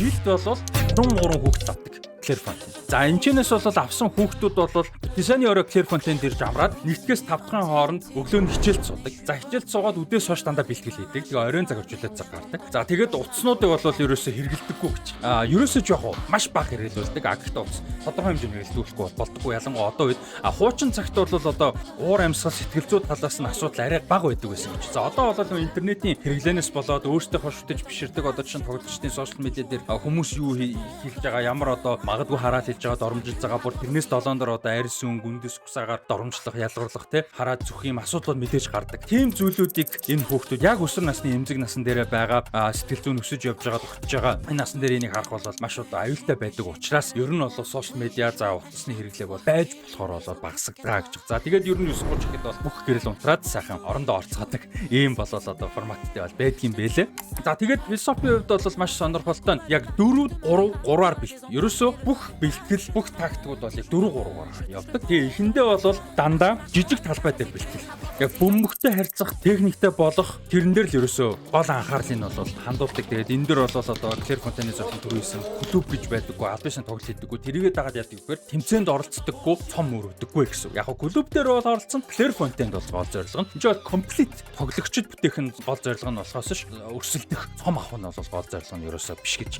жилд бол 13 хүүхэд авдаг. Клерфонтен. За энэчнээс бол авсан хүүхдүүд бол дизайны орой Клерфонтен дэрж амраад 1-ээс 5 дахын хооронд өглөө нь хичээлд суудаг. За хичээлд суугаад үдээс хойш дандаа бэлтгэл хийдэг. Тэгээ оройн цаг хөвчлээд цаг гардаг. За тэгээд утаснуудыг бол ерөөсөө хэрэгэлдэггүй гэж. Ерөөсөө жоох маш бага хэрэглүүлдэг. Гэхдээ утас тодорхой хэмжээний хэрэглүүлэхгүй болдоггүй. Ялангуяа одоо үед хуучин цагт бол одоо уур амьсгал сэтгэл зүй талаас нь асуудал арай бага байдаг байсан гэж. За одоо бол интернетийн хэрэглэнээс болоод өөрсдөө хошигдож биширдэг одоо чинь тоглогчдын сошиал медиа дээр хүмүүс юу хийж байгаа ямар одоо магадгүй хараад хэлж байгаа доромжилж байгаа бүр тэрнээс долоон дор одоо арьс үн гүндэс усаагаар доромжлох ялгарлах те хараад зүх юм асуудлууд мэдээж гардаг. Тийм зүйлүүдийг энэ хүүхдүүд яг өсвөр насны эмзэг насан дээр байгаа сэтгэл зүйн өсөж явж байгаа тогтж байгаа энэ насан дээр энийг харах бол маш одоо аюултай байдаг учраас ер нь бол сошиал медиа за утасны хэрэглээ бол байж болохоор бол багасгадгаа гэж. За тэгээд ер нь 9:30 гэхэд бол бүх гэрэл унтраад сайхан орондоо орцгоодаг ийм болол одоо форматтай бол байдгийн бэлээ. За тэгээд философийн хувьд бол маш сонирхолтой нь яг 4-3-3-аар бэлт. Ерөөсөө бүх бэлтгэл бүх тактикууд бол яг 4-3-аар явдаг. Тэгээ эхэндээ бол дандаа жижиг талбай дээр бэлтгэл. Яг бөмбөгтэй харьцах, техниктэй болох тэрэн дээр л ерөөсөө гол анхаарлыг нь бол хандуулдаг. Тэгээд энэ дээр бол одоо Клерфонтены зохион төрүүлсэн клуб гэж байдаггүй, аль бишэн тоглолт хийдэггүй. Тэрийгээ дагаад яадаг гэхээр тэмцээнд оролцдоггүй, цом өрөвдөггүй гэсэн. Яг клуб дээр бол оролцсон, Клерфонтенд бол гол зорилго нь. Энд бол комплит тоглогчид бүтээх нь гол зорилго нь болохоос ш өрсөлдөх, цом авах нь бол гол зорилго нь ерөөсөө биш гэж.